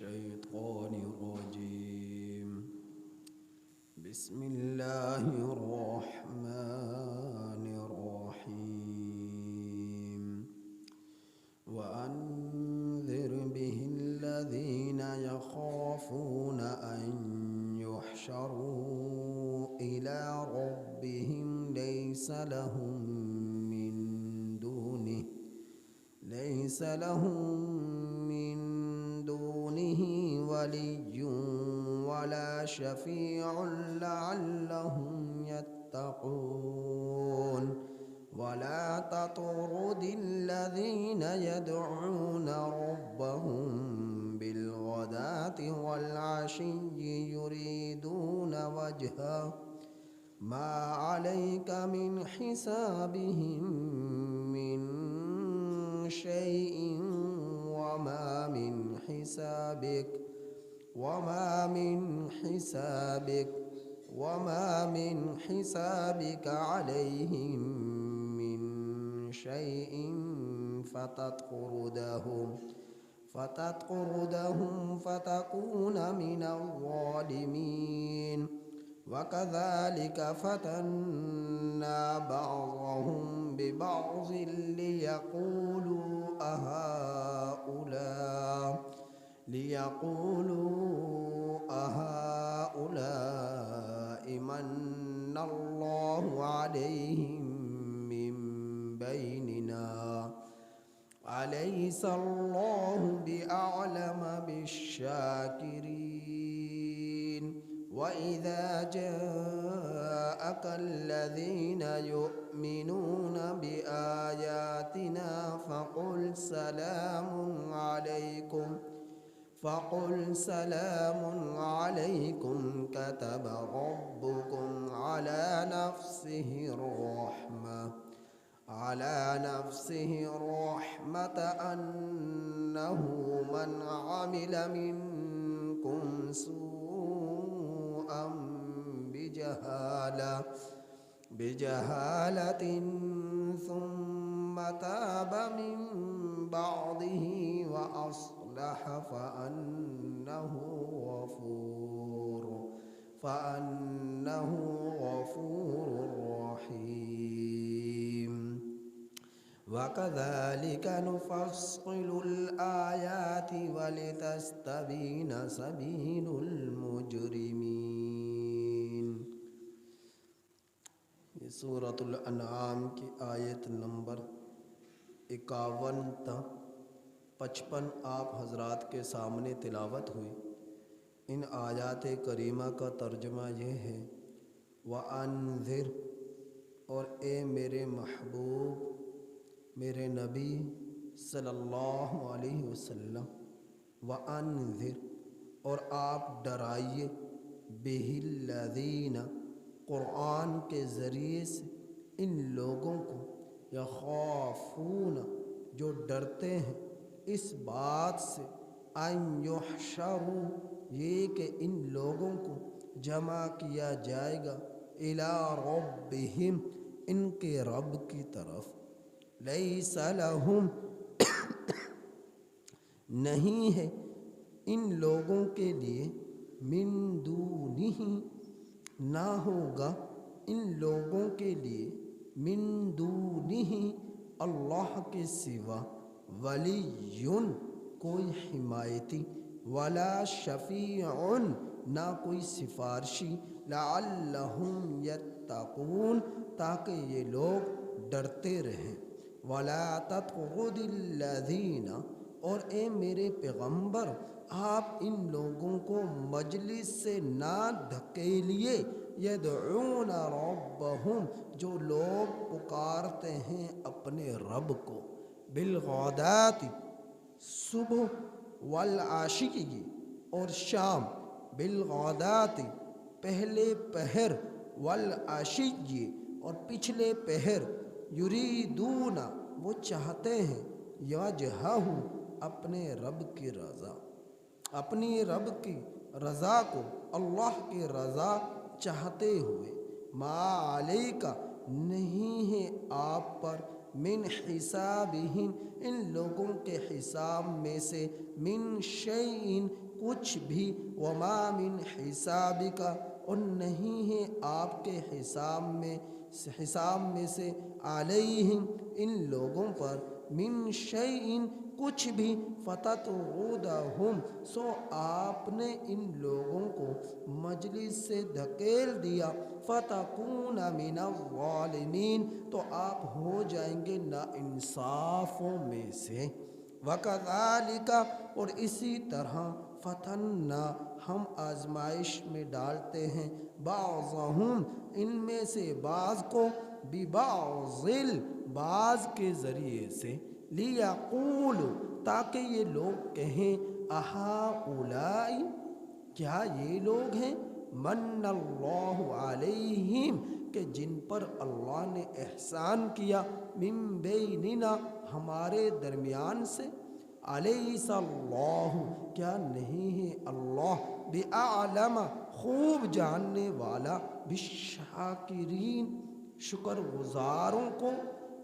الشيطان الرجيم. بسم الله الرحمن الرحيم. وأنذر به الذين يخافون أن يحشروا إلى ربهم ليس لهم من دونه ولي ولا شفيع لعلهم يتقون. ولا تطرد الذين يدعون ربهم بالغداة والعشي يريدون وجهه ما عليك من حسابهم من شيء وما من حسابك عليهم من شيء فتطردهم فتكون من الظالمين. وكذلك فتنا بعضهم ببعض ليقولوا أهؤلاء من الله عليهم من بيننا أليس الله بأعلم بالشاكرين. وإذا جاءك الذين يؤمنون بآياتنا فقل سلام عليكم كتب ربكم على نفسه الرحمة أنه من عمل منكم سوءا بجهالة ثم تاب من بعده وأصلح فأنه غفور رحيم. وكذلك نفصل الآيات ولتستبين سبيل المجرمين. یہ سورۃ الانعام کی آیت نمبر 51 تا 55 آپ حضرات کے سامنے تلاوت ہوئی. ان آیات کریمہ کا ترجمہ یہ ہے وَأَنذِرْ، اور اے میرے محبوب، میرے نبی صلی اللہ علیہ وسلم، وَأَنذِرْ، اور آپ ڈرائیے، بِهِ الَّذِينَ، قرآن کے ذریعے سے ان لوگوں کو، یخافون، جو ڈرتے ہیں اس بات سے، ان یحشروا، یہ کہ ان لوگوں کو جمع کیا جائے گا، الی ربہم، ان کے رب کی طرف، لیس لہم، نہیں ہے ان لوگوں کے لیے، من دونہ، نہ ہوگا ان لوگوں کے لیے، من دونہ، اللہ کے سوا، ولی، کوئی حمایتی، ولا شفیع، نہ کوئی سفارشی، لعلہم یتقون، تاکہ یہ لوگ ڈرتے رہیں. ولا تطرد الذین، اور اے میرے پیغمبر آپ ان لوگوں کو مجلس سے نہ دھکیلیے، یدعون ربہم، جو لوگ پکارتے ہیں اپنے رب کو، بالغداۃ، صبح، والعشی، اور شام، بالغداۃ، پہلے پہر، والعشی، اور پچھلے پہر، یریدون، وہ چاہتے ہیں، وجہہ، اپنے رب کی رضا، اپنی رب کی رضا کو، اللہ کی رضا چاہتے ہوئے، ما علیکہ، نہیں ہے آپ پر، من حسابہم ان لوگوں کے حساب میں سے من شیء کچھ بھی وما من حسابک اور نہیں ہے آپ کے حساب میں سے علیہم ان لوگوں پر من شیء کچھ بھی فتطردہم سو آپ نے ان لوگوں کو مجلس سے دھکیل دیا فتکون من الظالمین تو آپ ہو جائیں گے ناانصافوں میں سے وَكَذَلِكَ اور اسی طرح فتننا ہم آزمائش میں ڈالتے ہیں بعضہم ان میں سے بعض کو ببعض بعض کے ذریعے سے لیقولوا تاکہ یہ لوگ کہیں اہؤلاء کیا یہ لوگ ہیں من اللہ علیہم کہ جن پر اللہ نے احسان کیا من بیننا ہمارے درمیان سے الیس اللہ کیا نہیں ہے اللہ باعلم خوب جاننے والا بالشاکرین شکر گزاروں کو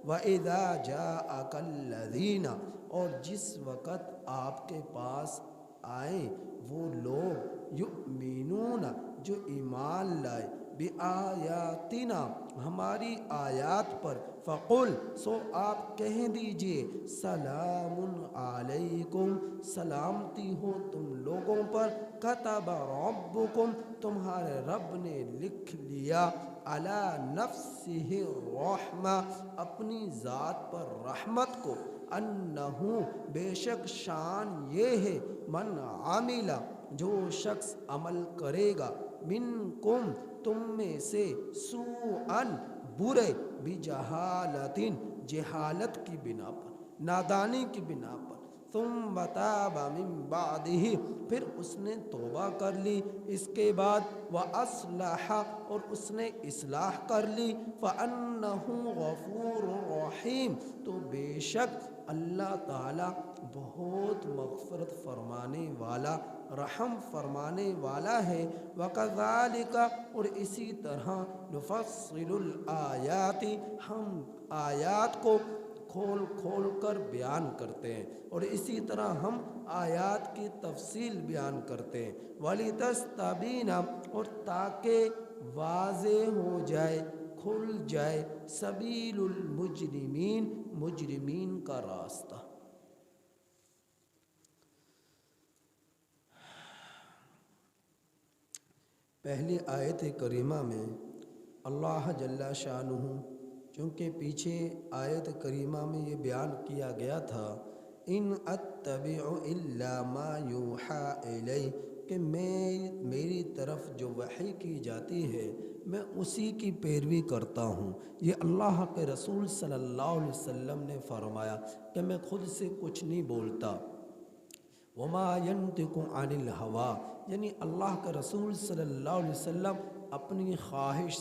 وَإِذَا جَاءَكَ الَّذِينَ اور جس وقت آپ کے پاس آئیں وہ لوگ یؤمنون جو ایمان لائے بآیاتنا ہماری آیات پر فقل سو آپ کہہ دیجئے سلام علیکم سلامتی ہو تم لوگوں پر کتب ربکم تمہارے رب نے لکھ لیا علی نفسہ الرحمہ اپنی ذات پر رحمت کو انہو بے شک شان یہ ہے من عامل جو شخص عمل کرے گا منکم تم میں سے سوءً برے بجہالت جہالت کی بنا پر نادانی کی بنا پر ثم تاب من بعدہ پھر اس نے توبہ کر لی اس کے بعد واصلح اور اس نے اصلاح کر لی فانہ غفور رحیم تو بے شک اللہ تعالی بہت مغفرت فرمانے والا رحم فرمانے والا ہے وَكَذَلِكَ اور اسی طرح نُفَصِّلُ الْآيَاتِ ہم آیات کو کھول کھول کر بیان کرتے ہیں اور اسی طرح ہم آیات کی تفصیل بیان کرتے ہیں وَلِتَسْتَبِينَ اور تاکہ واضح ہو جائے کھل جائے سبیل المجرمین مجرمین کا راستہ پہلی آیت کریمہ میں اللہ جل شانہ چونکہ پیچھے آیت کریمہ میں یہ بیان کیا گیا تھا ان اتبع الا ما یوحى الی کہ میری طرف جو وحی کی جاتی ہے میں اسی کی پیروی کرتا ہوں یہ اللہ کے رسول صلی اللہ علیہ وسلم نے فرمایا کہ میں خود سے کچھ نہیں بولتا وما ينطق عن الهوى یعنی اللہ کے رسول صلی اللہ علیہ وسلم اپنی خواہش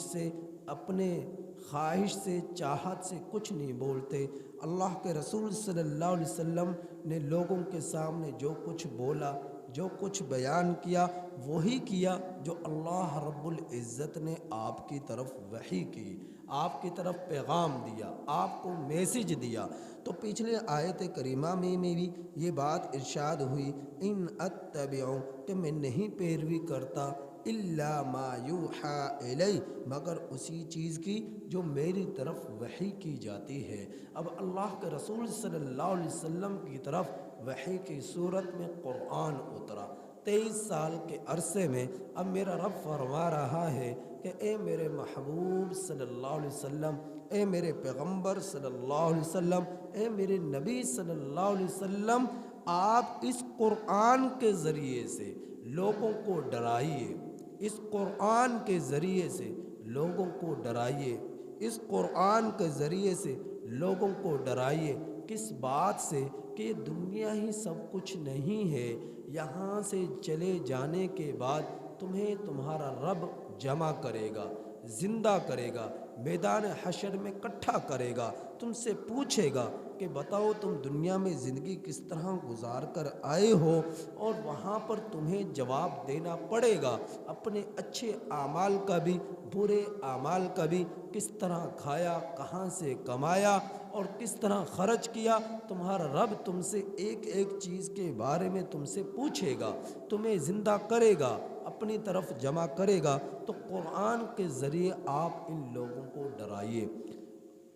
سے چاہت سے کچھ نہیں بولتے اللہ کے رسول صلی اللہ علیہ وسلم نے لوگوں کے سامنے جو کچھ بولا جو کچھ بیان کیا وہی کیا جو اللہ رب العزت نے آپ کی طرف وحی کی آپ کی طرف پیغام دیا آپ کو میسج دیا تو پچھلے آیت کریمہ میں بھی یہ بات ارشاد ہوئی ان اتبع کہ میں نہیں پیروی کرتا الا ما یوحى الی مگر اسی چیز کی جو میری طرف وحی کی جاتی ہے اب اللہ کے رسول صلی اللہ علیہ وسلم کی طرف وحی کی صورت میں قرآن اترا 23 سال کے عرصے میں اب میرا رب فرما رہا ہے کہ اے میرے محبوب صلی اللہ علیہ وسلم اے میرے پیغمبر صلی اللہ علیہ وسلم اے میرے نبی صلی اللہ علیہ وسلم آپ اس قرآن کے ذریعے سے لوگوں کو ڈرائیے اس قرآن کے ذریعے سے لوگوں کو ڈرائیے اس قرآن کے ذریعے سے لوگوں کو ڈرائیے کس بات سے کہ دنیا ہی سب کچھ نہیں ہے یہاں سے چلے جانے کے بعد تمہیں تمہارا رب جمع کرے گا زندہ کرے گا میدان حشر میں اکٹھا کرے گا، تم سے پوچھے گا کہ بتاؤ تم دنیا میں زندگی کس طرح گزار کر آئے ہو، اور وہاں پر تمہیں جواب دینا پڑے گا اپنے اچھے اعمال کا بھی، برے اعمال کا بھی، کس طرح کھایا، کہاں سے کمایا اور کس طرح خرچ کیا۔ تمہارا رب تم سے ایک ایک چیز کے بارے میں تم سے پوچھے گا، تمہیں زندہ کرے گا، اپنی طرف جمع کرے گا۔ تو قرآن کے ذریعے آپ ان لوگوں کو ڈرائیے۔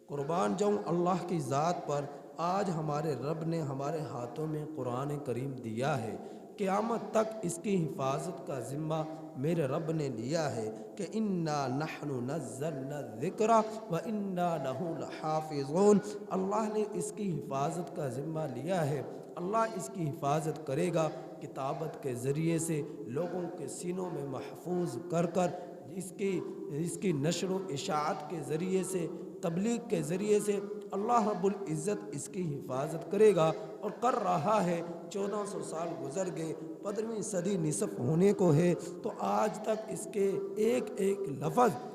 قربان جاؤں اللہ کی ذات پر، آج ہمارے رب نے ہمارے ہاتھوں میں قرآن کریم دیا ہے، قیامت تک اس کی حفاظت کا ذمہ میرے رب نے لیا ہے کہ انا نحن نزلنا الذکر و انا لہ لحافظون۔ اللہ نے اس کی حفاظت کا ذمہ لیا ہے، اللہ اس کی حفاظت کرے گا کتابت کے ذریعے سے، لوگوں کے سینوں میں محفوظ کر کر، اس کی نشر و اشاعت کے ذریعے سے، تبلیغ کے ذریعے سے اللہ رب العزت اس کی حفاظت کرے گا، اور کر رہا ہے۔ 1400 سال گزر گئے، 15ویں صدی نصف ہونے کو ہے، تو آج تک اس کے ایک ایک لفظ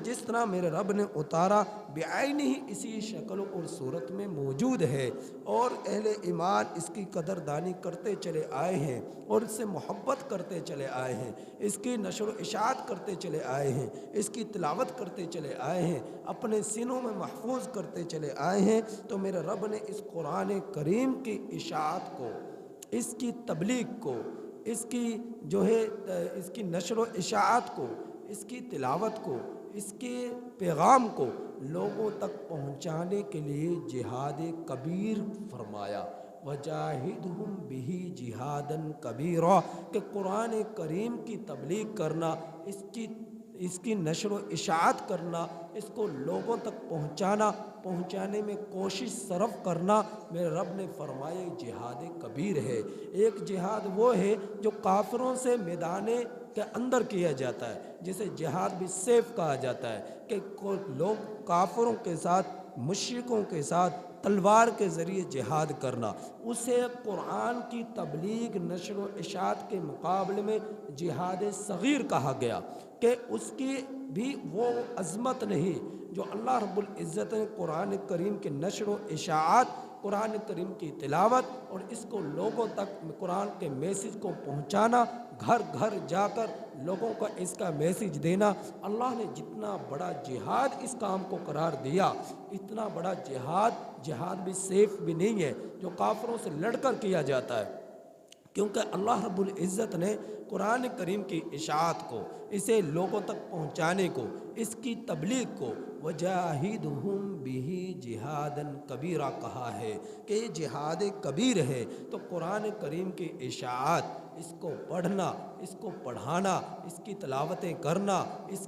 جس طرح میرے رب نے اتارا بعین ہی اسی شکل اور صورت میں موجود ہے، اور اہل ایمان اس کی قدردانی کرتے چلے آئے ہیں اور اس سے محبت کرتے چلے آئے ہیں، اس کی نشر و اشاعت کرتے چلے آئے ہیں، اس کی تلاوت کرتے چلے آئے ہیں، اپنے سینوں میں محفوظ کرتے چلے آئے ہیں۔ تو میرے رب نے اس قرآن کریم کی اشاعت کو، اس کی تبلیغ کو، اس کی اس کی نشر و اشاعت کو، اس کی تلاوت کو، اس کے پیغام کو لوگوں تک پہنچانے کے لیے جہاد کبیر فرمایا، وجاہدہم بہ جہادا کبیرا، کہ قرآن کریم کی تبلیغ کرنا، اس کی نشر و اشاعت کرنا، اس کو لوگوں تک پہنچانے میں کوشش صرف کرنا، میرے رب نے فرمایا جہاد کبیر ہے۔ ایک جہاد وہ ہے جو کافروں سے میدان کے اندر کیا جاتا ہے، جسے جہاد بھی سیف کہا جاتا ہے، کہ لوگ کافروں کے ساتھ، مشرکوں کے ساتھ تلوار کے ذریعے جہاد کرنا، اسے قرآن کی تبلیغ، نشر و اشاعت کے مقابلے میں جہاد صغیر کہا گیا، کہ اس کی بھی وہ عظمت نہیں جو اللہ رب العزت نے قرآن کریم کے نشر و اشاعت، قرآن کریم کی تلاوت اور اس کو لوگوں تک قرآن کے میسج کو پہنچانا، گھر گھر جا کر لوگوں کو اس کا میسج دینا۔ اللہ نے جتنا بڑا جہاد اس کام کو قرار دیا، اتنا بڑا جہاد بھی سیف بھی نہیں ہے جو کافروں سے لڑ کر کیا جاتا ہے، کیونکہ اللہ رب العزت نے قرآن کریم کی اشاعت کو، اسے لوگوں تک پہنچانے کو، اس کی تبلیغ کو وجاہدہم بہ جہادا کبیرا کہا ہے کہ یہ جہاد کبیر ہے۔ تو قرآن کریم کی اشاعت، اس کو پڑھنا، اس کو پڑھانا، اس کی تلاوتیں کرنا، اس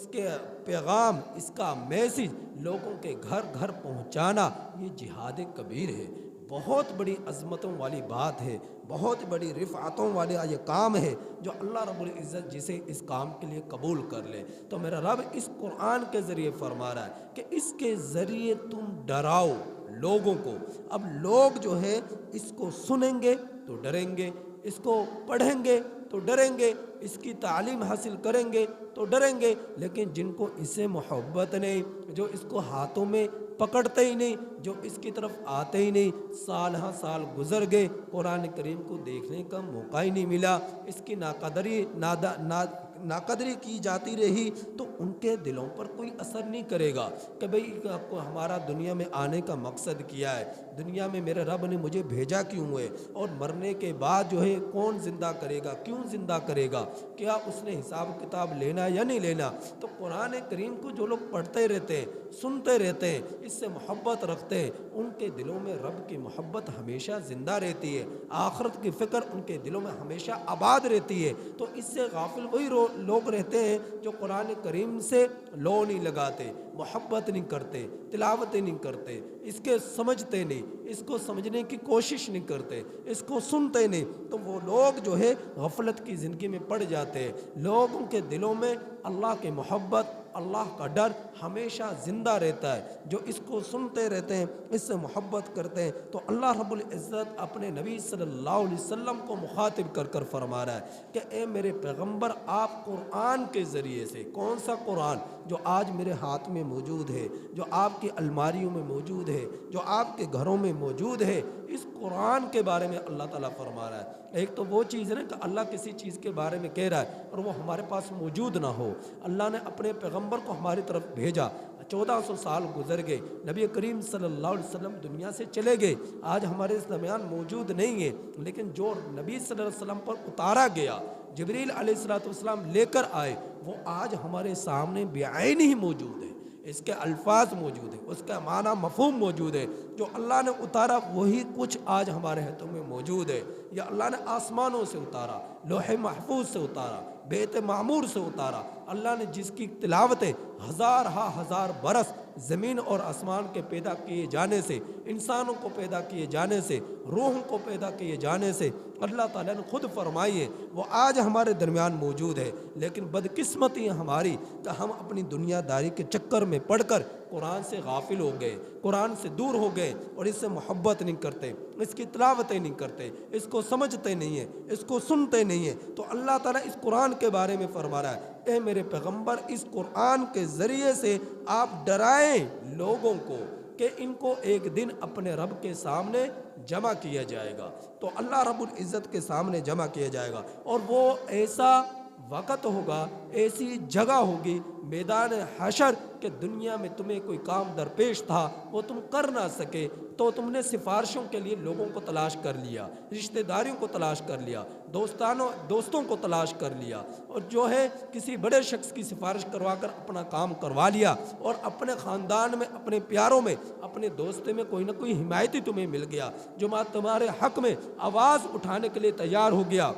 کے پیغام، اس کا میسج لوگوں کے گھر گھر پہنچانا، یہ جہاد کبیر ہے۔ بہت بڑی عظمتوں والی بات ہے، بہت بڑی رفعتوں والا یہ کام ہے جو اللہ رب العزت جسے اس کام کے لیے قبول کر لے۔ تو میرا رب اس قرآن کے ذریعے فرما رہا ہے کہ اس کے ذریعے تم ڈراؤ لوگوں کو۔ اب لوگ جو ہے اس کو سنیں گے تو ڈریں گے، اس کو پڑھیں گے تو ڈریں گے، اس کی تعلیم حاصل کریں گے تو ڈریں گے، لیکن جن کو اس سے محبت نہیں، جو اس کو ہاتھوں میں پکڑتے ہی نہیں، جو اس کی طرف آتے ہی نہیں، سال ہاں سال گزر گئے، قرآن کریم کو دیکھنے کا موقع ہی نہیں ملا، اس کی ناقدری کی جاتی رہی، تو ان کے دلوں پر کوئی اثر نہیں کرے گا کہ بھئی ہمارا دنیا میں آنے کا مقصد کیا ہے، دنیا میں میرے رب نے مجھے بھیجا کیوں ہے، اور مرنے کے بعد جو ہے کون زندہ کرے گا، کیوں زندہ کرے گا، کیا اس نے حساب کتاب لینا یا نہیں لینا۔ تو قرآن کریم کو جو لوگ پڑھتے رہتے ہیں، سنتے رہتے ہیں، اس سے محبت رکھتے ہیں، ان کے دلوں میں رب کی محبت ہمیشہ زندہ رہتی ہے، آخرت کی فکر ان کے دلوں میں ہمیشہ آباد رہتی ہے۔ تو اس سے غافل وہی لوگ رہتے ہیں جو قرآن کریم سے لو نہیں لگاتے، محبت نہیں کرتے، تلاوتیں نہیں کرتے، اس کے سمجھتے نہیں، اس کو سمجھنے کی کوشش نہیں کرتے، اس کو سنتے نہیں، تو وہ لوگ جو ہے غفلت کی زندگی میں پڑ جاتے ہیں۔ لوگوں کے دلوں میں اللہ کی محبت، اللہ کا ڈر ہمیشہ زندہ رہتا ہے۔ جو اس کو سنتے رہتے ہیں، اس سے محبت کرتے ہیں، تو اللہ رب العزت اپنے نبی صلی اللہ علیہ وسلم کو مخاطب کر کر فرما رہا ہے کہ اے میرے پیغمبر، آپ قرآن کے ذریعے سے، کون سا قرآن؟ جو آج میرے ہاتھ میں موجود ہے، جو آپ کی الماریوں میں موجود ہے، جو آپ کے گھروں میں موجود ہے، اس قرآن کے بارے میں اللہ تعالیٰ فرما رہا ہے۔ ایک تو وہ چیز ہے نا کہ اللہ کسی چیز کے بارے میں کہہ رہا ہے اور وہ ہمارے پاس موجود نہ ہو۔ اللہ نے اپنے پیغمبر کو ہماری طرف بھیجا، 1400 سال گزر گئے، نبی کریم صلی اللہ علیہ وسلم دنیا سے چلے گئے، آج ہمارے اس درمیان موجود نہیں ہے، لیکن جو نبی صلی اللہ علیہ وسلم پر اتارا گیا، جبریل علیہ السلام لے کر آئے، وہ آج ہمارے سامنے بعین ہی موجود ہے۔ اس کے الفاظ موجود ہیں، اس کا معنی مفہوم موجود ہے۔ جو اللہ نے اتارا وہی کچھ آج ہمارے ہاتھوں میں موجود ہے۔ یا اللہ نے آسمانوں سے اتارا، لوح محفوظ سے اتارا، بیت معمور سے اتارا، اللہ نے جس کی تلاوتیں ہزار برس زمین اور آسمان کے پیدا کیے جانے سے، انسانوں کو پیدا کیے جانے سے، روحوں کو پیدا کیے جانے سے اللہ تعالیٰ نے خود فرمائی ہے، وہ آج ہمارے درمیان موجود ہے۔ لیکن بدقسمتی ہماری کہ ہم اپنی دنیا داری کے چکر میں پڑھ کر قرآن سے غافل ہو گئے، قرآن سے دور ہو گئے اور اس سے محبت نہیں کرتے، اس کی تلاوتیں نہیں کرتے، اس کو سمجھتے نہیں ہیں، اس کو سنتے نہیں ہیں۔ تو اللہ تعالیٰ اس قرآن کے بارے میں فرما رہا ہے، اے میرے پیغمبر، اس قرآن کے ذریعے سے آپ ڈرائیں لوگوں کو کہ ان کو ایک دن اپنے رب کے سامنے جمع کیا جائے گا۔ تو اللہ رب العزت کے سامنے جمع کیا جائے گا، اور وہ ایسا وقت ہوگا، ایسی جگہ ہوگی، میدان حشر، کہ دنیا میں تمہیں کوئی کام درپیش تھا وہ تم کر نہ سکے، تو تم نے سفارشوں کے لیے لوگوں کو تلاش کر لیا، رشتہ داریوں کو تلاش کر لیا، دوستوں کو تلاش کر لیا، اور جو ہے کسی بڑے شخص کی سفارش کروا کر اپنا کام کروا لیا، اور اپنے خاندان میں، اپنے پیاروں میں، اپنے دوستے میں کوئی نہ کوئی حمایتی تمہیں مل گیا جو تمہارے حق میں آواز اٹھانے کے لیے تیار ہو گیا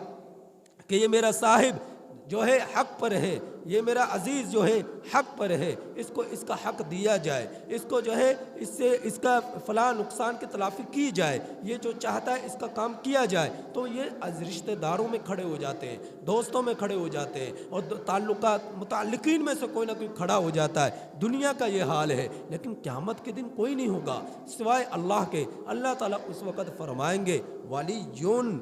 کہ یہ میرا صاحب جو ہے حق پر ہے، یہ میرا عزیز جو ہے حق پر ہے، اس کو اس کا حق دیا جائے، اس کو جو ہے اس سے اس کا فلاں نقصان کی تلافی کی جائے، یہ جو چاہتا ہے اس کا کام کیا جائے۔ تو یہ از رشتہ داروں میں کھڑے ہو جاتے ہیں، دوستوں میں کھڑے ہو جاتے ہیں، اور متعلقین میں سے کوئی نہ کوئی کھڑا ہو جاتا ہے۔ دنیا کا یہ حال ہے، لیکن قیامت کے دن کوئی نہیں ہوگا سوائے اللہ کے۔ اللہ تعالیٰ اس وقت فرمائیں گے وَلِيٌّ،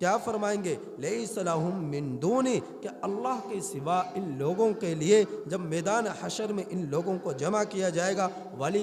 کیا فرمائیں گے؟ لیس لہم من دونی، کہ اللہ کے سوا ان لوگوں کے لیے جب میدان حشر میں ان لوگوں کو جمع کیا جائے گا، ولی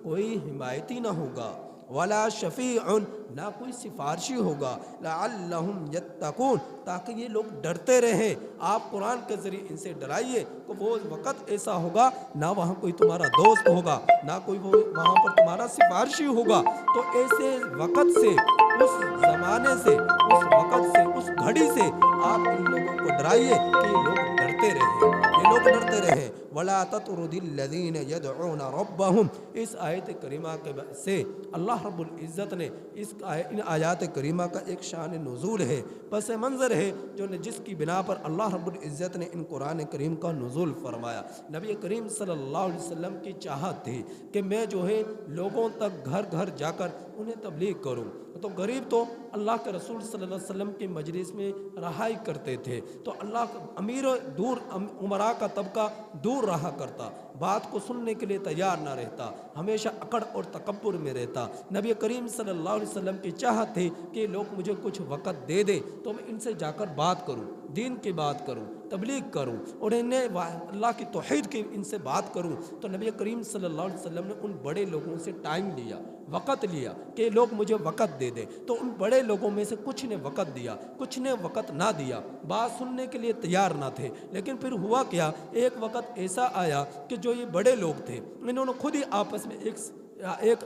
کوئی حمایتی نہ ہوگا، ولا شفیع، نہ کوئی سفارشی ہوگا، لعلہم یتقون، تاکہ یہ لوگ ڈرتے رہیں۔ آپ قرآن کے ذریعے ان سے ڈرائیے کہ وہ وقت ایسا ہوگا نہ وہاں کوئی تمہارا دوست ہوگا، نہ کوئی وہاں پر تمہارا سفارشی ہوگا۔ تو ایسے وقت سے، اس زمانے سے، اس وقت سے، اس گھڑی سے آپ ان لوگوں کو ڈرائیے کہ یہ لوگ ڈرتے رہیں، یہ لوگ ڈرتے رہیں۔ وَلَا تَطْرُدِ الَّذِينَ يَدْعُونَ رَبَّهُمْ، اس آیت کریمہ سے اللہ رب العزت نے ان آیات کریمہ کا ایک شان نزول ہے، پس منظر ہے جو جس کی بنا پر اللہ رب العزت نے ان قرآن کریم کا نزول فرمایا۔ نبی کریم صلی اللہ علیہ وسلم کی چاہت تھی کہ میں جو ہے لوگوں تک گھر گھر جا کر انہیں تبلیغ کروں، تو غریب تو اللہ کے رسول صلی اللہ علیہ وسلم کی مجلس میں رہائی کرتے تھے، تو اللہ امیر دور عمراء کا طبقہ دور رہا کرتا، بات کو سننے کے لیے تیار نہ رہتا، ہمیشہ اکڑ اور تکبر میں رہتا۔ نبی کریم صلی اللہ علیہ وسلم کی چاہت تھی کہ لوگ مجھے کچھ وقت دے دیں تو میں ان سے جا کر بات کروں، دین کی بات کروں، تبلیغ کروں، اور انہیں اللہ کی توحید کی ان سے بات کروں۔ تو نبی کریم صلی اللہ علیہ وسلم نے ان بڑے لوگوں سے ٹائم لیا، وقت لیا کہ لوگ مجھے وقت دے دیں، تو ان بڑے لوگوں میں سے کچھ نے وقت دیا، کچھ نے وقت نہ دیا، بات سننے کے لیے تیار نہ تھے۔ لیکن پھر ہوا کیا، ایک وقت ایسا آیا کہ جو یہ بڑے لوگ تھے انہوں نے خود ہی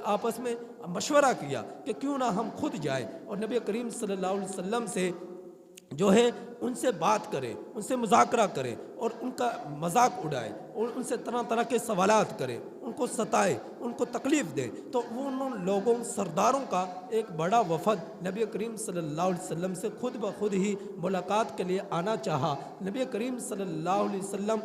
آپس میں مشورہ کیا کہ کیوں نہ ہم خود جائیں اور نبی کریم صلی اللہ علیہ وسلم سے جو ہے ان سے بات کریں، ان سے مذاکرہ کریں، اور ان کا مذاق اڑائیں، اور ان سے طرح طرح کے سوالات کریں، ان کو ستائیں، ان کو تکلیف دیں۔ تو ان لوگوں سرداروں کا ایک بڑا وفد نبی کریم صلی اللہ علیہ وسلم سے خود بخود ہی ملاقات کے لیے آنا چاہا۔ نبی کریم صلی اللہ علیہ وسلم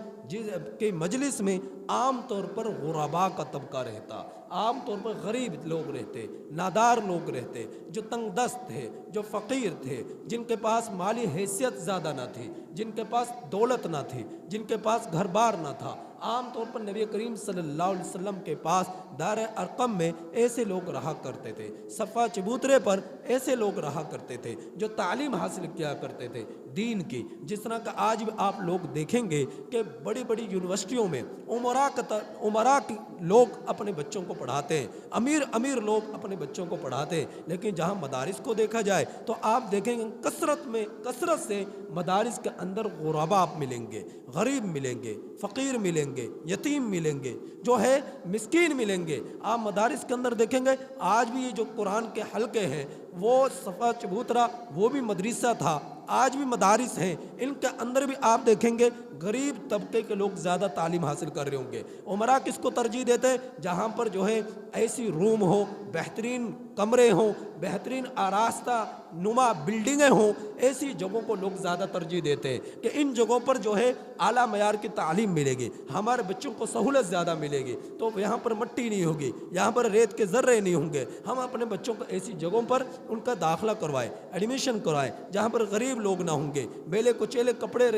کہ مجلس میں عام طور پر غربا کا طبقہ رہتا، عام طور پر غریب لوگ رہتے، نادار لوگ رہتے، جو تنگ دست تھے، جو فقیر تھے، جن کے پاس مالی حیثیت زیادہ نہ تھی، جن کے پاس دولت نہ تھی، جن کے پاس گھر بار نہ تھا، عام طور پر نبی کریم صلی اللہ علیہ وسلم کے پاس دار ارقم میں ایسے لوگ رہا کرتے تھے، صفا چبوترے پر ایسے لوگ رہا کرتے تھے جو تعلیم حاصل کیا کرتے تھے دین کی. جس طرح کا آج بھی آپ لوگ دیکھیں گے کہ بڑی بڑی یونیورسٹیوں میں عمرا کے لوگ اپنے بچوں کو پڑھاتے ہیں، امیر لوگ اپنے بچوں کو پڑھاتے ہیں، لیکن جہاں مدارس کو دیکھا جائے تو آپ دیکھیں گے کثرت سے مدارس کے اندر غربا آپ ملیں گے، غریب ملیں گے، فقیر ملیں گے، یتیم ملیں گے، جو ہے مسکین ملیں گے. آپ مدارس کے اندر دیکھیں گے آج بھی یہ جو قرآن کے حلقے ہیں وہ صفا چبوترا وہ بھی مدرسہ تھا، آج بھی مدارس ہیں، ان کے اندر بھی آپ دیکھیں گے غریب طبقے کے لوگ زیادہ تعلیم حاصل کر رہے ہوں گے. عمرہ کس کو ترجیح دیتے ہیں؟ جہاں پر جو ہے ایسی روم ہو، بہترین کمرے ہوں، بہترین آراستہ نما بلڈنگیں ہوں، ایسی جگہوں کو لوگ زیادہ ترجیح دیتے ہیں کہ ان جگہوں پر جو ہے اعلیٰ معیار کی تعلیم ملے گی، ہمارے بچوں کو سہولت زیادہ ملے گی. تو یہاں پر مٹی نہیں ہوگی، یہاں پر ریت کے ذرے نہیں ہوں گے، ہم اپنے بچوں کو ایسی جگہوں پر ان کا داخلہ کروائیں، ایڈمیشن کروائیں جہاں پر غریب لوگ نہ ہوں گے، بیلے کچیلے کپڑے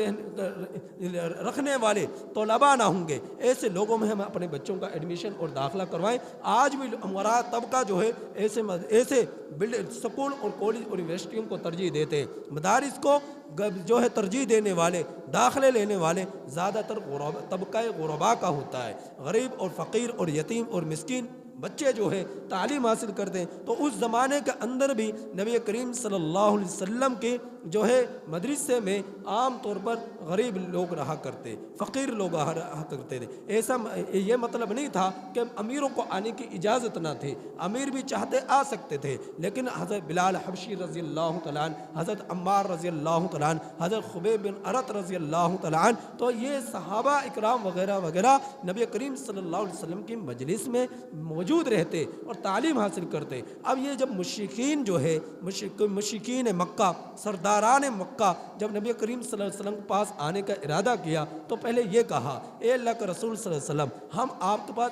رکھنے والے طلباء نہ ہوں گے، ایسے لوگوں میں ہم اپنے بچوں کا ایڈمیشن اور داخلہ کروائیں. آج بھی امراء طبقہ جو ہے ایسے سکول اور کالج اور یونیورسٹیوں کو ترجیح دیتے ہیں. مدارس کو جو ہے ترجیح دینے والے، داخلے لینے والے زیادہ تر طبقہ غربا کا ہوتا ہے. غریب اور فقیر اور یتیم اور مسکین بچے جو ہے تعلیم حاصل کرتے ہیں. تو اس زمانے کے اندر بھی نبی کریم صلی اللہ علیہ وسلم کے جو ہے مدرسے میں عام طور پر غریب لوگ رہا کرتے، فقیر لوگ رہا کرتے تھے. ایسا یہ مطلب نہیں تھا کہ امیروں کو آنے کی اجازت نہ تھی، امیر بھی چاہتے آ سکتے تھے، لیکن حضرت بلال حبشی رضی اللہ تعالیٰ عنہ، حضرت عمار رضی اللہ تعالیٰ عنہ، حضرت خبیب بن ارت رضی اللہ تعالیٰ عنہ، تو یہ صحابہ اکرام وغیرہ وغیرہ نبی کریم صلی اللہ علیہ وسلم کی مجلس میں موجود رہتے اور تعلیم حاصل کرتے. اب یہ جب مشرکین جو ہے مشرکین مکہ، سرداران مکہ جب نبی کریم صلی اللہ علیہ وسلم کے پاس آنے کا ارادہ کیا تو پہلے یہ کہا اے اللہ کے رسول صلی اللہ علیہ وسلم، ہم آپ کے پاس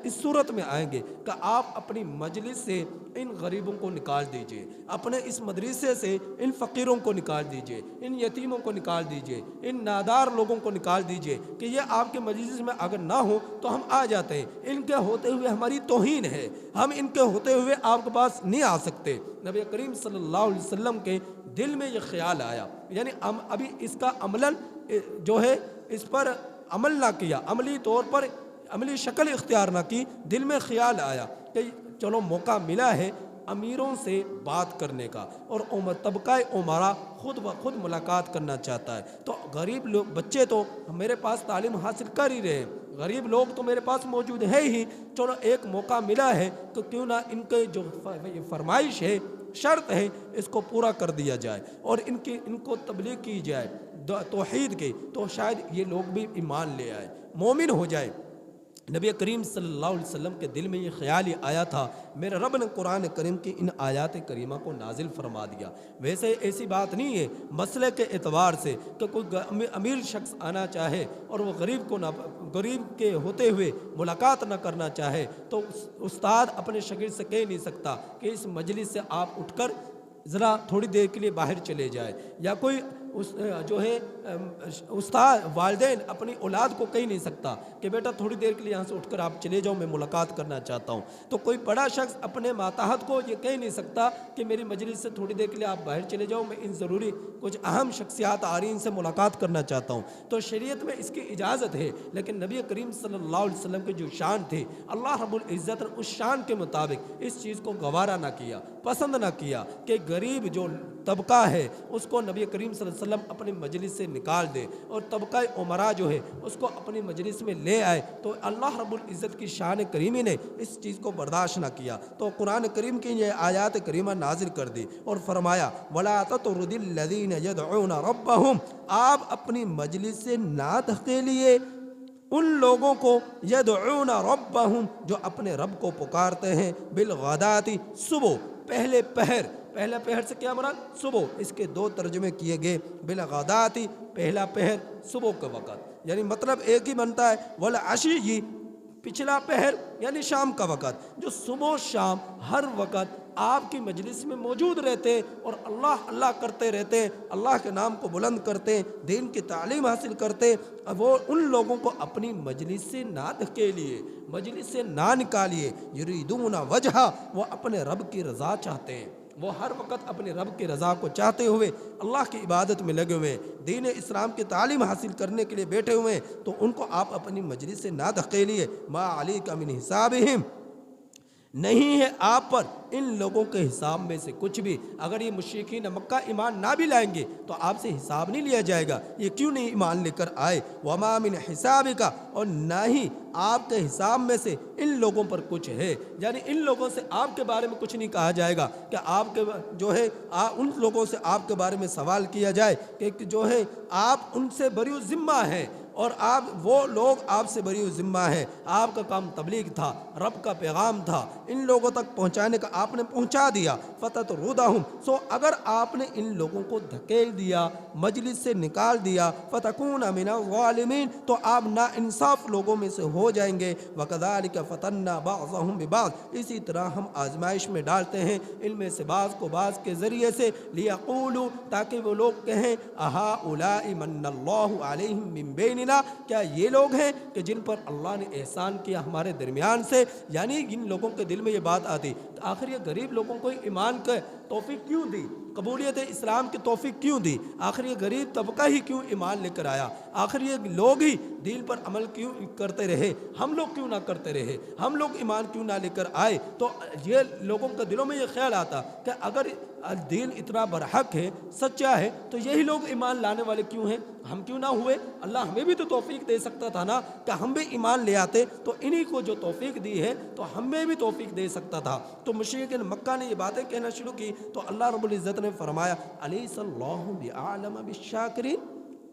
اس صورت میں آئیں گے کہ آپ اپنی مجلس سے ان غریبوں کو نکال دیجئے، اپنے اس مدرسے سے ان فقیروں کو نکال دیجئے، ان یتیموں کو نکال دیجئے، ان نادار لوگوں کو نکال دیجئے کہ یہ آپ کے مجلس میں اگر نہ ہو تو ہم آ جاتے ہیں، ان کے ہوتے ہوئے ہماری توہین ہے، ہم ان کے ہوتے ہوئے آپ کے پاس نہیں آ سکتے. نبی کریم صلی اللہ علیہ وسلم کے دل میں یہ خیال آیا، یعنی ابھی اس کا عملاً جو ہے اس پر عمل نہ کیا، عملی طور پر عملی شکل اختیار نہ کی، دل میں خیال آیا کہ چلو موقع ملا ہے امیروں سے بات کرنے کا، اور طبقہ عمرا خود بخود ملاقات کرنا چاہتا ہے. تو غریب لوگ بچے تو میرے پاس تعلیم حاصل کر ہی رہے ہیں، غریب لوگ تو میرے پاس موجود ہے ہی، چلو ایک موقع ملا ہے تو کیوں نہ ان کے جو فرمائش ہے، شرط ہے، اس کو پورا کر دیا جائے اور ان کو تبلیغ کی جائے توحید کی، تو شاید یہ لوگ بھی ایمان لے آئے، مومن ہو جائے. نبی کریم صلی اللہ علیہ وسلم کے دل میں یہ خیال ہی آیا تھا، میرے رب نے قرآن کریم کی ان آیات کریمہ کو نازل فرما دیا. ویسے ایسی بات نہیں ہے مسئلے کے اعتبار سے کہ کوئی امیر شخص آنا چاہے اور وہ غریب کے ہوتے ہوئے ملاقات نہ کرنا چاہے تو استاد اپنے شاگرد سے کہہ نہیں سکتا کہ اس مجلس سے آپ اٹھ کر ذرا تھوڑی دیر کے لیے باہر چلے جائے، یا کوئی جو ہے استاد والدین اپنی اولاد کو کہہ نہیں سکتا کہ بیٹا تھوڑی دیر کے لیے یہاں سے اٹھ کر آپ چلے جاؤ، میں ملاقات کرنا چاہتا ہوں. تو کوئی بڑا شخص اپنے ماتحت کو یہ کہہ نہیں سکتا کہ میری مجلس سے تھوڑی دیر کے لیے آپ باہر چلے جاؤ، میں ان ضروری کچھ اہم شخصیات آ رہی ہیں ان سے ملاقات کرنا چاہتا ہوں. تو شریعت میں اس کی اجازت ہے، لیکن نبی کریم صلی اللہ علیہ وسلم کی جو شان تھی، اللہ رب العزت نے اس شان کے مطابق اس چیز کو گوارا نہ کیا، پسند نہ کیا کہ غریب جو طبقہ ہے اس کو نبی کریم صلی اللہ علیہ وسلم اپنی مجلس سے نکال دے اور طبقہ عمرا جو ہے اس کو اپنی مجلس میں لے آئے. تو اللہ رب العزت کی شان کریمی نے اس چیز کو برداشت نہ کیا، تو قرآن کریم کی یہ آیات کریمہ نازل کر دی اور فرمایا وَلَا تَطْرُدِ الَّذِينَ يَدْعُونَ رَبَّهُمْ، آپ اپنی مجلس سے نہ دھکیلیے ان لوگوں کو یدعون ربہم جو اپنے رب کو پکارتے ہیں بالغداۃ، صبح پہلے پہر پہلا پہر سے کیا مراد؟ صبح۔ اس کے دو ترجمے کیے گئے، بالغداتی پہلا پہر صبح کا وقت، یعنی مطلب ایک ہی بنتا ہے، والعشی پچھلا پہر یعنی شام کا وقت۔ جو صبح و شام ہر وقت آپ کی مجلس میں موجود رہتے اور اللہ اللہ کرتے رہتے، اللہ کے نام کو بلند کرتے، دین کی تعلیم حاصل کرتے، وہ ان لوگوں کو اپنی مجلس سے نہ دھکیلیے، مجلس سے نہ نکالیے۔ یریدون وجہ، وہ اپنے رب کی رضا چاہتے ہیں، وہ ہر وقت اپنے رب کی رضا کو چاہتے ہوئے اللہ کی عبادت میں لگے ہوئے، دین اسلام کی تعلیم حاصل کرنے کے لیے بیٹھے ہوئے، تو ان کو آپ اپنی مجلس سے نہ دھکیلیے۔ ما علیک من حسابہم، نہیں ہے آپ پر ان لوگوں کے حساب میں سے کچھ بھی۔ اگر یہ مشرکین مکہ ایمان نہ بھی لائیں گے تو آپ سے حساب نہیں لیا جائے گا، یہ کیوں نہیں ایمان لے کر آئے۔ وما من حسابک، اور نہ ہی آپ کے حساب میں سے ان لوگوں پر کچھ ہے، یعنی ان لوگوں سے آپ کے بارے میں کچھ نہیں کہا جائے گا کہ آپ کے جو ہے ان لوگوں سے آپ کے بارے میں سوال کیا جائے کہ جو ہے آپ ان سے بری ذمہ ہیں، اور آپ وہ لوگ آپ سے بری ذمہ ہے۔ آپ کا کام تبلیغ تھا، رب کا پیغام تھا، ان لوگوں تک پہنچانے کا آپ نے پہنچا دیا۔ فتطردہم، سو اگر آپ نے ان لوگوں کو دھکیل دیا، مجلس سے نکال دیا، فتکون من الظالمین، تو آپ نا انصاف لوگوں میں سے ہو جائیں گے۔ وکذالک فتنا بعضهم ببعض، اسی طرح ہم آزمائش میں ڈالتے ہیں ان میں سے بعض کو بعض کے ذریعے سے، لیقولوا، تاکہ وہ لوگ کہیں اہؤلاء من اللہ علیہم من بیننا، کیا یہ لوگ ہیں کہ جن پر اللہ نے احسان کیا ہمارے درمیان سے، یعنی ان لوگوں کے دل میں یہ بات آتی تو آخر یہ غریب لوگوں کو ایمان کا توفیق کیوں دی، قبولیت اسلام کی توفیق کیوں دی، آخر یہ غریب طبقہ ہی کیوں ایمان لے کر آیا، آخر یہ لوگ ہی دین پر عمل کیوں کرتے رہے، ہم لوگ کیوں نہ کرتے رہے، ہم لوگ ایمان کیوں نہ لے کر آئے۔ تو یہ لوگوں کے دلوں میں یہ خیال آتا کہ اگر دین اتنا برحق ہے، سچا ہے، تو یہی لوگ ایمان لانے والے کیوں ہیں، ہم کیوں نہ ہوئے؟ اللہ ہمیں بھی تو توفیق دے سکتا تھا نا کہ ہم بھی ایمان لے آتے، تو انہی کو جو توفیق دی ہے تو ہمیں بھی توفیق دے سکتا تھا۔ تو مشرکین مکہ نے یہ باتیں کہنا شروع کی تو اللہ رب العزت نے فرمایا الیس اللہ بعالم بالشاکرین،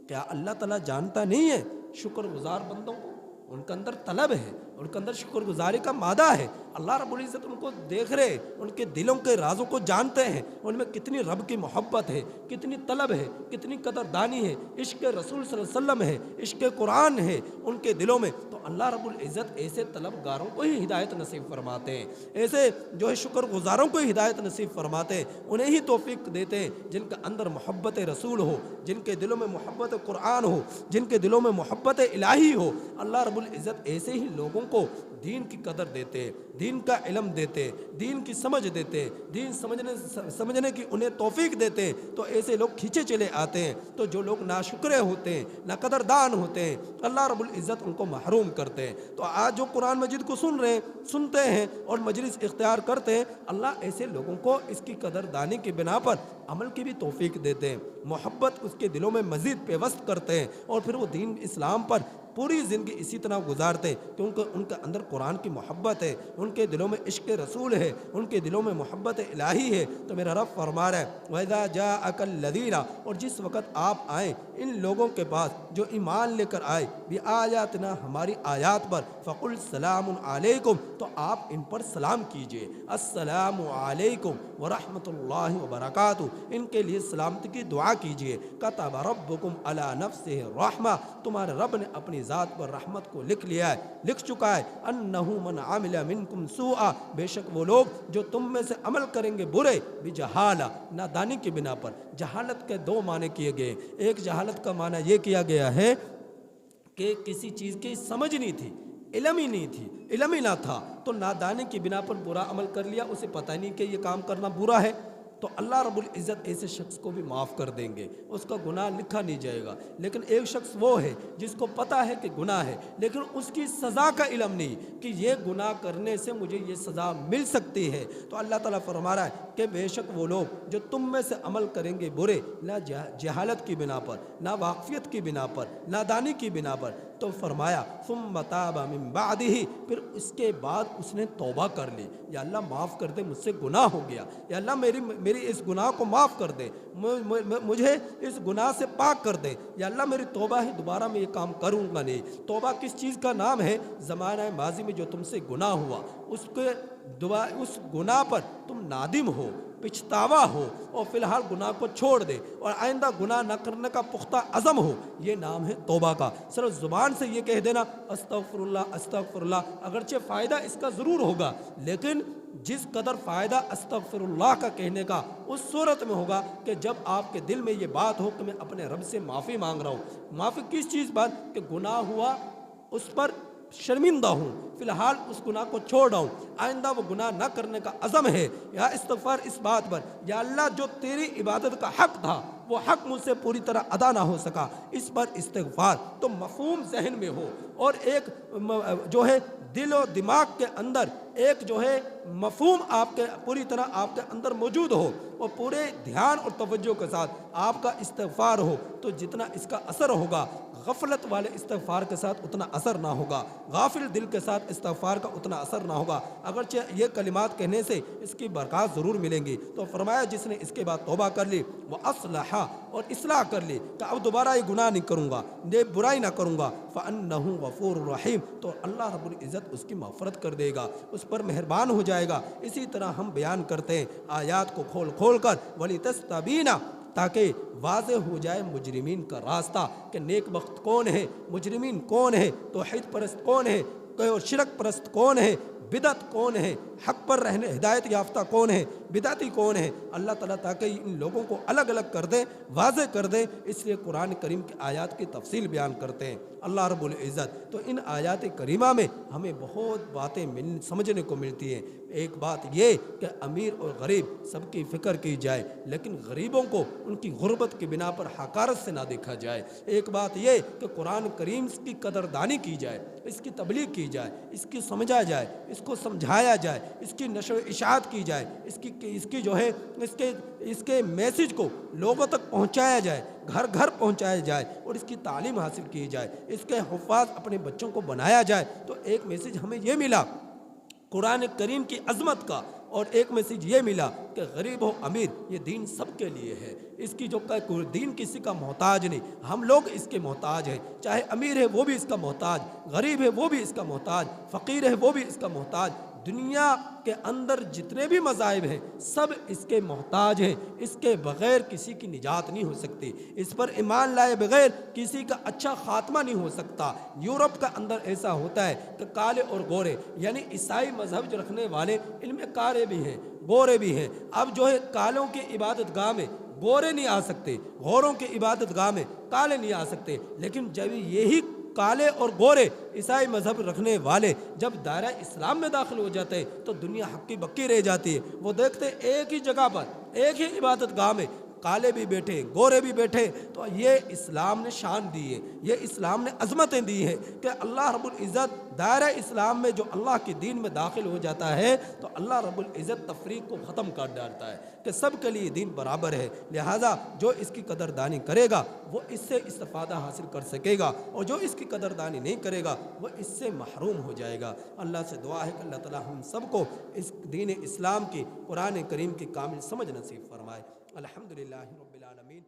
کیا اللہ تعالیٰ جانتا نہیں ہے شکر گزار بندوں کو؟ ان کے اندر طلب ہے، ان کے اندر شکر گزاری کا مادہ ہے۔ اللہ رب العزت ان کو دیکھ رہے، ان کے دلوں کے رازوں کو جانتے ہیں، ان میں کتنی رب کی محبت ہے، کتنی طلب ہے، کتنی قدردانی ہے، عشق رسول صلی اللہ علیہ وسلم ہے، عشق قرآن ہے ان کے دلوں میں۔ تو اللہ رب العزت ایسے طلبگاروں کو ہی ہدایت نصیب فرماتے ہیں، ایسے جو ہے شکر گزاروں کو ہی ہدایت نصیب فرماتے ہیں، انہیں ہی توفیق دیتے ہیں جن کے اندر محبت رسول ہو، جن کے دلوں میں محبت قرآن ہو، جن کے دلوں میں محبت الہی ہو۔ اللہ رب العزت ایسے ہی لوگوں کو دین کی قدر دیتے، دین کا علم دیتے، دین کی سمجھ دیتے، دین سمجھنے کی انہیں توفیق دیتے، تو ایسے لوگ کھینچے چلے آتے ہیں۔ تو جو لوگ ناشکرے ہوتے ہیں، ناقدردان ہوتے ہیں، اللہ رب العزت ان کو محروم کرتے ہیں۔ تو آج جو قرآن مجید کو سنتے ہیں اور مجلس اختیار کرتے ہیں، اللہ ایسے لوگوں کو اس کی قدردانی کی بنا پر عمل کی بھی توفیق دیتے ہیں، محبت اس کے دلوں میں مزید پیوست کرتے ہیں، اور پھر وہ دین اسلام پر پوری زندگی اسی طرح گزارتے کیونکہ ان کے اندر قرآن کی محبت ہے، ان کے دلوں میں عشق رسول ہے، ان کے دلوں میں محبت الہی ہے۔ تو میرا رب فرما رہا ہے وَإِذَا جَاءَكَ الَّذِينَ، اور جس وقت آپ آئیں ان لوگوں کے پاس جو ایمان لے کر آئے، بِآیاتنا، ہماری آیات پر، فَقُلْ سَلَامٌ عَلَيْكُمْ، تو آپ ان پر سلام کیجئے، السلام علیکم ورحمۃ اللہ وبرکاتہ، ان کے لیے سلامتی کی دعا کیجئے۔ کتب ربکم علی نفسہ الرحمہ، تمہارے رب نے اپنی ذات پر رحمت کو لکھ لیا ہے، لکھ چکا ہے، انہ من عمل منکم سوءا، بے شک وہ لوگ جو تم میں سے عمل کریں گے برے، بجہالہ، نادانی کی بنا پر۔ جہالت کے دو معنی کیے گئے، ایک جہالت کا معنی یہ کیا گیا ہے کہ کسی چیز کی سمجھ نہیں تھی، علم ہی نہیں تھی، علم ہی نہ تھا، تو نادانی کی بنا پر برا عمل کر لیا، اسے پتہ نہیں کہ یہ کام کرنا برا ہے، تو اللہ رب العزت ایسے شخص کو بھی معاف کر دیں گے، اس کا گناہ لکھا نہیں جائے گا۔ لیکن ایک شخص وہ ہے جس کو پتہ ہے کہ گناہ ہے، لیکن اس کی سزا کا علم نہیں کہ یہ گناہ کرنے سے مجھے یہ سزا مل سکتی ہے، تو اللہ تعالیٰ فرما رہا ہے کہ بے شک وہ لوگ جو تم میں سے عمل کریں گے برے، نہ جہالت کی بنا پر، نہ واقفیت کی بنا پر، نادانی کی بنا پر، تو فرمایا ثم تاب من بعدہ، پھر اس کے بعد اس نے توبہ کر لی، یا اللہ معاف کر دے، مجھ سے گناہ ہو گیا، یا اللہ میری اس گناہ کو معاف کر دے، مجھے اس گناہ سے پاک کر دے، یا اللہ میری توبہ ہے، دوبارہ میں یہ کام کروں گا نہیں۔ توبہ کس چیز کا نام ہے؟ زمانہ ماضی میں جو تم سے گناہ ہوا، اس گناہ پر تم نادم ہو، پچھتاوا ہو اور فی الحال گناہ کو چھوڑ دے اور آئندہ گناہ نہ کرنے کا پختہ عزم ہو، یہ نام ہے توبہ کا۔ صرف زبان سے یہ کہہ دینا استغفر اللہ استغفر اللہ، اگرچہ فائدہ اس کا ضرور ہوگا، لیکن جس قدر فائدہ استغفر اللہ کا کہنے کا اس صورت میں ہوگا کہ جب آپ کے دل میں یہ بات ہو کہ میں اپنے رب سے معافی مانگ رہا ہوں۔ معافی کس چیز بات؟ کہ گناہ ہوا، اس پر شرمندہ ہوں، فی الحال اس گناہ کو چھوڑ رہا ہوں، آئندہ وہ گناہ نہ کرنے کا عزم ہے۔ یا استغفار اس بات پر، یا اللہ جو تیری عبادت کا حق تھا وہ حق مجھ سے پوری طرح ادا نہ ہو سکا، اس پر استغفار تو مفہوم ذہن میں ہو اور ایک جو ہے دل و دماغ کے اندر ایک جو ہے مفہوم آپ کے پوری طرح آپ کے اندر موجود ہو اور پورے دھیان اور توجہ کے ساتھ آپ کا استغفار ہو، تو جتنا اس کا اثر ہوگا غفلت والے استغفار کے ساتھ اتنا اثر نہ ہوگا، غافل دل کے ساتھ استغفار کا اتنا اثر نہ ہوگا۔ اگرچہ یہ کلمات کہنے سے اس کی برکات ضرور ملیں گی، تو فرمایا جس نے اس کے بعد توبہ کر لی وہ اصلح اور اصلاح کر لی کہ اب دوبارہ یہ گناہ نہیں کروں گا، یہ برائی نہ کروں گا، فَأَنَّهُ غَفُورٌ رَحِيمٌ، تو اللہ رب العزت اس کی مغفرت کر دے گا، اس پر مہربان ہو جائے گا۔ اسی طرح ہم بیان کرتے ہیں آیات کو کھول کھول کر، وَلِتَسْتَبِينَ، تاکہ واضح ہو جائے مجرمین کا راستہ کہ نیک بخت کون ہے، مجرمین کون ہے، توحید پرست کون ہے، اور شرک پرست کون ہے، بدعت کون ہے، حق پر رہنے ہدایت یافتہ کون ہے، بدعتی کون ہے۔ اللہ تعالیٰ تاکہ ان لوگوں کو الگ الگ کر دیں، واضح کر دیں، اس لیے قرآن کریم کی آیات کی تفصیل بیان کرتے ہیں اللہ رب العزت۔ تو ان آیات کریمہ میں ہمیں بہت باتیں سمجھنے کو ملتی ہیں۔ ایک بات یہ کہ امیر اور غریب سب کی فکر کی جائے، لیکن غریبوں کو ان کی غربت کی بنا پر حقارت سے نہ دیکھا جائے۔ ایک بات یہ کہ قرآن کریم کی قدردانی کی جائے، اس کی تبلیغ کی جائے، اس کی سمجھا جائے، اس کو سمجھایا جائے، اس کی نشر و اشاعت کی جائے، اس کی جو ہے اس کے میسج کو لوگوں تک پہنچایا جائے، گھر گھر پہنچایا جائے اور اس کی تعلیم حاصل کی جائے، اس کے حفاظ اپنے بچوں کو بنایا جائے۔ تو ایک میسج ہمیں یہ ملا قرآن کریم کی عظمت کا، اور ایک میسج یہ ملا کہ غریب ہو امیر یہ دین سب کے لیے ہے، اس کی جو دین کسی کا محتاج نہیں، ہم لوگ اس کے محتاج ہیں، چاہے امیر ہے وہ بھی اس کا محتاج، غریب ہے وہ بھی اس کا محتاج، فقیر ہے وہ بھی اس کا محتاج۔ دنیا کے اندر جتنے بھی مذاہب ہیں سب اس کے محتاج ہیں، اس کے بغیر کسی کی نجات نہیں ہو سکتی، اس پر ایمان لائے بغیر کسی کا اچھا خاتمہ نہیں ہو سکتا۔ یورپ کا اندر ایسا ہوتا ہے کہ کالے اور گورے، یعنی عیسائی مذہب جو رکھنے والے ان میں کالے بھی ہیں گورے بھی ہیں، اب جو ہے کالوں کی عبادت گاہ میں گورے نہیں آ سکتے، غوروں کی عبادت گاہ میں کالے نہیں آ سکتے، لیکن جب یہی کالے اور گورے عیسائی مذہب رکھنے والے جب دائرہ اسلام میں داخل ہو جاتے ہیں تو دنیا ہکی بکی رہ جاتی ہے۔ وہ دیکھتے ایک ہی جگہ پر ایک ہی عبادت گاہ میں کالے بھی بیٹھے گورے بھی بیٹھے، تو یہ اسلام نے شان دی ہے، یہ اسلام نے عظمتیں دی ہیں کہ اللہ رب العزت دائرہ اسلام میں جو اللہ کے دین میں داخل ہو جاتا ہے تو اللہ رب العزت تفریق کو ختم کر ڈالتا ہے کہ سب کے لیے دین برابر ہے۔ لہٰذا جو اس کی قدردانی کرے گا وہ اس سے استفادہ حاصل کر سکے گا، اور جو اس کی قدردانی نہیں کرے گا وہ اس سے محروم ہو جائے گا۔ اللہ سے دعا ہے کہ اللہ تعالی ہم سب کو اس دین اسلام کی قرآن کریم کی کامل سمجھ نصیب فرمائے۔ الحمدللہ رب العالمین۔